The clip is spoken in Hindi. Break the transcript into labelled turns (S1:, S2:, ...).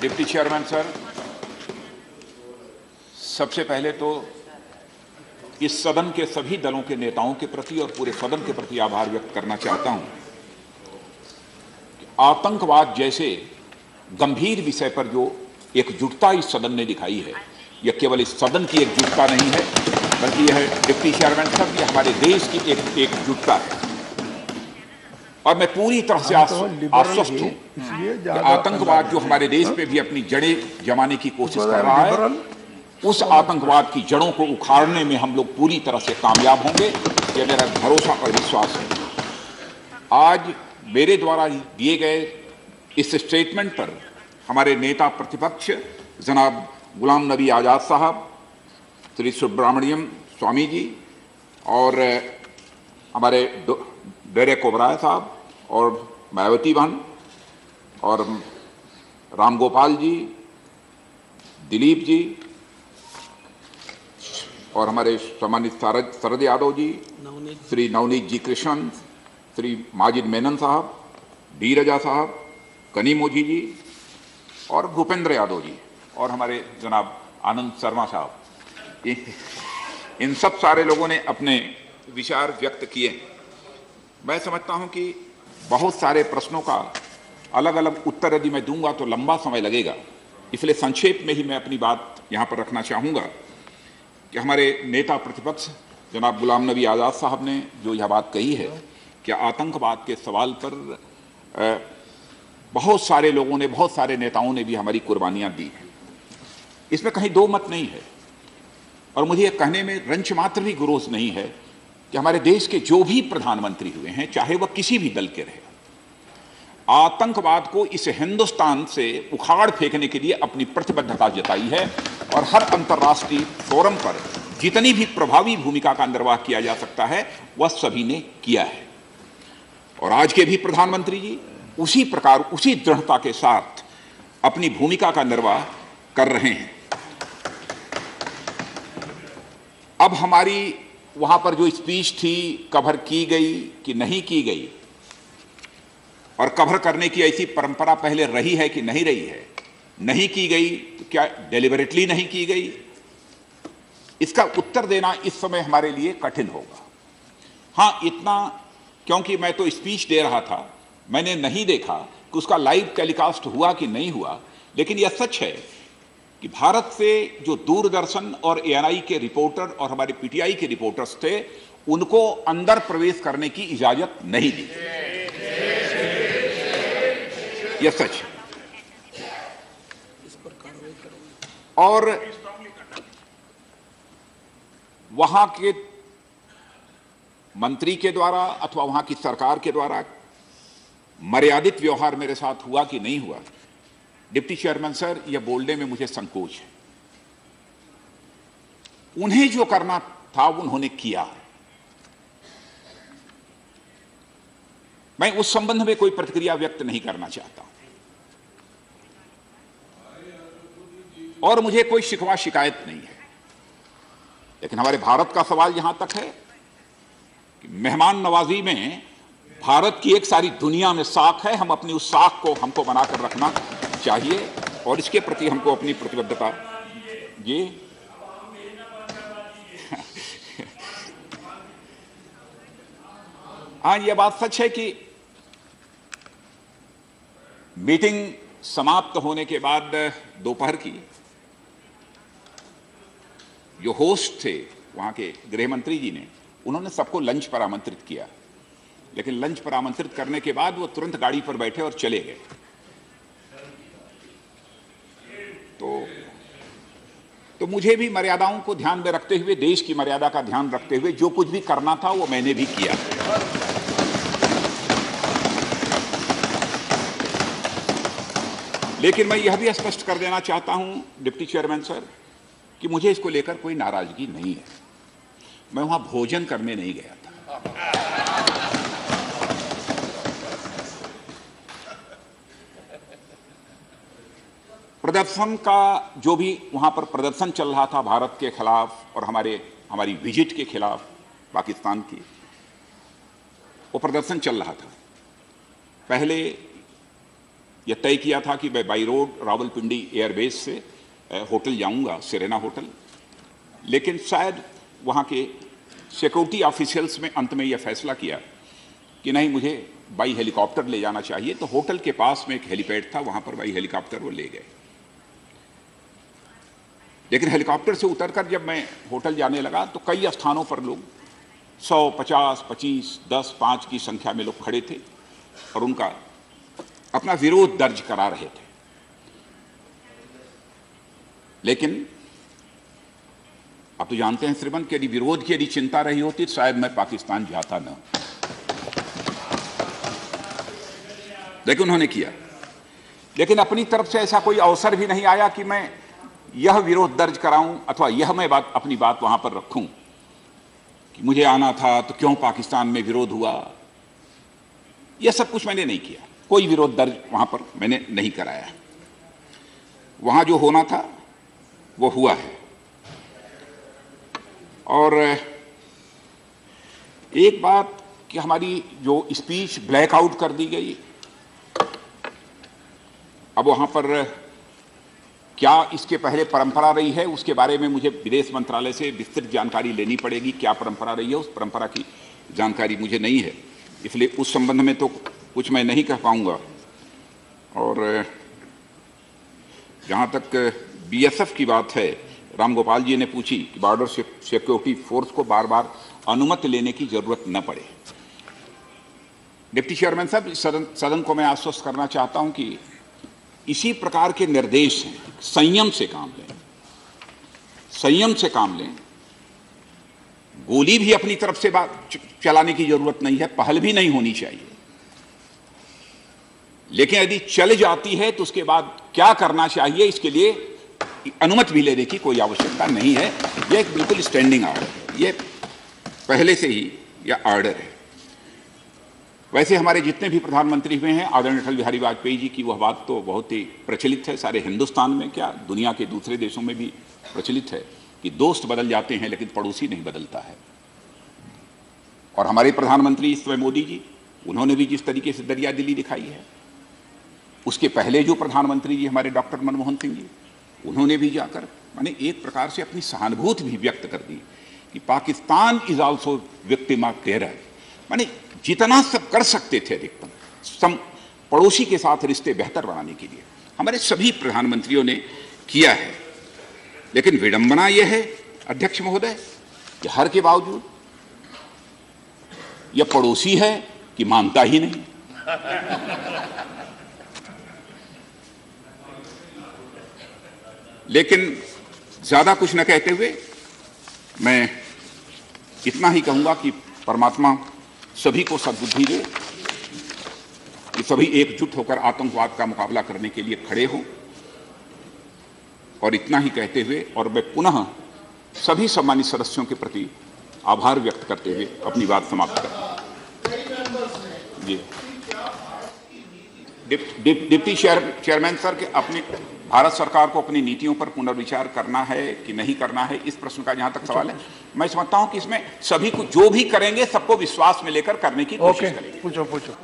S1: डिप्टी चेयरमैन सर, सबसे पहले तो इस सदन के सभी दलों के नेताओं के प्रति और पूरे सदन के प्रति आभार व्यक्त करना चाहता हूं। आतंकवाद जैसे गंभीर विषय पर जो एकजुटता इस सदन ने दिखाई है, यह केवल इस सदन की एकजुटता नहीं है, बल्कि यह डिप्टी चेयरमैन साहब, यह हमारे देश की एकजुटता है। और मैं पूरी तरह से आश्वस्त हूं कि आतंकवाद जो हमारे देश पे भी अपनी जड़ें जमाने की कोशिश कर रहा है, उस आतंकवाद की जड़ों को उखाड़ने में हम लोग पूरी तरह से कामयाब होंगे, यह मेरा भरोसा और विश्वास है। आज मेरे द्वारा दिए गए इस स्टेटमेंट पर हमारे नेता प्रतिपक्ष जनाब गुलाम नबी आज़ाद साहब, श्री सुब्रमण्यम स्वामी जी और हमारे डेरेक ओबराय साहब और मायावती बहन और राम गोपाल जी, दिलीप जी और हमारे सम्मानित शरद यादव जी, श्री नवनीत जी कृष्णन, श्री माजिद मेनन साहब, डी रजा साहब, कनीमोजी जी और भूपेंद्र यादव जी और हमारे जनाब आनंद शर्मा साहब, इन सब सारे लोगों ने अपने विचार व्यक्त किए। मैं समझता हूं कि बहुत सारे प्रश्नों का अलग अलग उत्तर यदि मैं दूंगा तो लंबा समय लगेगा, इसलिए संक्षेप में ही मैं अपनी बात यहां पर रखना चाहूंगा कि हमारे नेता प्रतिपक्ष जनाब गुलाम नबी आज़ाद साहब ने जो यह बात कही है कि आतंकवाद के सवाल पर बहुत सारे लोगों ने, बहुत सारे नेताओं ने भी हमारी कुर्बानियां दी हैं, इसमें कहीं दो मत नहीं है। और मुझे यह कहने में रंच मात्र भी गुरोज नहीं है कि हमारे देश के जो भी प्रधानमंत्री हुए हैं, चाहे वह किसी भी दल के रहे, आतंकवाद को इस हिंदुस्तान से उखाड़ फेंकने के लिए अपनी प्रतिबद्धता जताई है और हर अंतर्राष्ट्रीय फोरम पर जितनी भी प्रभावी भूमिका का निर्वाह किया जा सकता है वह सभी ने किया है। और आज के भी प्रधानमंत्री जी उसी प्रकार, उसी दृढ़ता के साथ अपनी भूमिका का निर्वाह कर रहे हैं। अब हमारी वहां पर जो स्पीच थी, कवर की गई कि नहीं की गई, और कवर करने की ऐसी परंपरा पहले रही है कि नहीं रही है, नहीं की गई तो क्या डेलिबरेटली नहीं की गई, इसका उत्तर देना इस समय हमारे लिए कठिन होगा। हां, इतना क्योंकि मैं तो स्पीच दे रहा था, मैंने नहीं देखा कि उसका लाइव टेलीकास्ट हुआ कि नहीं हुआ, लेकिन यह सच है कि भारत से जो दूरदर्शन और एएनआई के रिपोर्टर और हमारे पीटीआई के रिपोर्टर्स थे, उनको अंदर प्रवेश करने की इजाजत नहीं दी। यह सच है। और वहां के मंत्री के द्वारा अथवा वहां की सरकार के द्वारा मर्यादित व्यवहार मेरे साथ हुआ कि नहीं हुआ, डिप्टी चेयरमैन सर, यह बोलने में मुझे संकोच है। उन्हें जो करना था उन्होंने किया। मैं उस संबंध में कोई प्रतिक्रिया व्यक्त नहीं करना चाहता और मुझे कोई शिकवा शिकायत नहीं है। लेकिन हमारे भारत का सवाल यहां तक है कि मेहमान नवाजी में भारत की एक सारी दुनिया में साख है, हम अपनी उस साख को हमको बनाकर रखना चाहिए और इसके प्रति हमको अपनी प्रतिबद्धता ये हाँ, यह बात सच है कि मीटिंग समाप्त होने के बाद दोपहर की जो होस्ट थे वहां के गृह मंत्री जी ने, उन्होंने सबको लंच पर आमंत्रित किया, लेकिन लंच पर आमंत्रित करने के बाद वो तुरंत गाड़ी पर बैठे और चले गए। तो मुझे भी मर्यादाओं को ध्यान में रखते हुए, देश की मर्यादा का ध्यान रखते हुए जो कुछ भी करना था वो मैंने भी किया। लेकिन मैं यह भी स्पष्ट कर देना चाहता हूं डिप्टी चेयरमैन सर कि मुझे इसको लेकर कोई नाराजगी नहीं है। मैं वहां भोजन करने नहीं गया था। प्रदर्शन का जो भी वहां पर प्रदर्शन चल रहा था भारत के खिलाफ और हमारी विजिट के खिलाफ पाकिस्तान की, वो प्रदर्शन चल रहा था। पहले यह तय किया था कि मैं बाई रोड रावलपिंडी एयरबेस से होटल जाऊंगा, सिरेना होटल, लेकिन शायद वहाँ के सिक्योरिटी ऑफिशियल्स में अंत में यह फैसला किया कि नहीं, मुझे बाई हेलीकॉप्टर ले जाना चाहिए। तो होटल के पास में एक हेलीपैड था, वहाँ पर बाई हेलीकॉप्टर वो ले गए। लेकिन हेलीकॉप्टर से उतरकर जब मैं होटल जाने लगा तो कई स्थानों पर लोग 100, 50, 25, 10, 5 की संख्या में लोग खड़े थे और उनका अपना विरोध दर्ज करा रहे थे। लेकिन आप तो जानते हैं श्रीमान कि यदि विरोध की यदि चिंता रही होती तो शायद मैं पाकिस्तान जाता न, लेकिन उन्होंने किया। लेकिन अपनी तरफ से ऐसा कोई अवसर भी नहीं आया कि मैं यह विरोध दर्ज कराऊं अथवा यह मैं अपनी बात वहां पर रखूं कि मुझे आना था तो क्यों पाकिस्तान में विरोध हुआ। यह सब कुछ मैंने नहीं किया, कोई विरोध दर्ज वहां पर मैंने नहीं कराया। वहां जो होना था वो हुआ है। और एक बात कि हमारी जो स्पीच ब्लैकआउट कर दी गई, अब वहां पर क्या इसके पहले परंपरा रही है उसके बारे में मुझे विदेश मंत्रालय से विस्तृत जानकारी लेनी पड़ेगी। क्या परंपरा रही है, उस परंपरा की जानकारी मुझे नहीं है, इसलिए उस संबंध में तो कुछ मैं नहीं कह पाऊंगा। और जहां तक बीएसएफ की बात है, राम गोपाल जी ने पूछी कि बॉर्डर सिक्योरिटी फोर्स को बार बार अनुमति लेने की जरूरत न पड़े। डिप्टी चेयरमैन साहब, सदन को मैं आश्वस्त करना चाहता हूं कि इसी प्रकार के निर्देश हैं, संयम से काम लें, संयम से काम लें। गोली भी अपनी तरफ से चलाने की जरूरत नहीं है, पहल भी नहीं होनी चाहिए। लेकिन यदि चल जाती है तो उसके बाद क्या करना चाहिए, इसके लिए अनुमति भी लेने की कोई आवश्यकता नहीं है। यह एक बिल्कुल स्टैंडिंग ऑर्डर है, यह पहले से ही यह ऑर्डर है। वैसे हमारे जितने भी प्रधानमंत्री हुए हैं, आदरणीय अटल बिहारी वाजपेयी जी की वह बात तो बहुत ही प्रचलित है, सारे हिंदुस्तान में क्या दुनिया के दूसरे देशों में भी प्रचलित है कि दोस्त बदल जाते हैं लेकिन पड़ोसी नहीं बदलता है। और हमारे प्रधानमंत्री इस समय मोदी जी, उन्होंने भी जिस तरीके से दरिया दिली दिखाई है, उसके पहले जो प्रधानमंत्री जी हमारे डॉक्टर मनमोहन सिंह जी, उन्होंने भी जाकर माने एक प्रकार से अपनी सहानुभूति भी व्यक्त कर दी कि Pakistan is also victim of terror. माने जितना सब कर सकते थे अधिकतम पड़ोसी के साथ रिश्ते बेहतर बनाने के लिए हमारे सभी प्रधानमंत्रियों ने किया है। लेकिन विडंबना यह है अध्यक्ष महोदय कि हर के बावजूद यह पड़ोसी है कि मानता ही नहीं। लेकिन ज्यादा कुछ न कहते हुए मैं इतना ही कहूंगा कि परमात्मा सभी को सद्बुद्धि दे कि सभी एकजुट होकर आतंकवाद का मुकाबला करने के लिए खड़े हों। और इतना ही कहते हुए और मैं पुनः सभी सम्मानित सदस्यों के प्रति आभार व्यक्त करते हुए अपनी बात समाप्त करता हूं। जी, डिप्टी चेयरमैन सर के अपने भारत सरकार को अपनी नीतियों पर पुनर्विचार करना है कि नहीं करना है, इस प्रश्न का जहां तक सवाल है, मैं समझता हूं कि इसमें सभी को जो भी करेंगे सबको विश्वास में लेकर करने की कोशिश करेंगे।
S2: पूछो।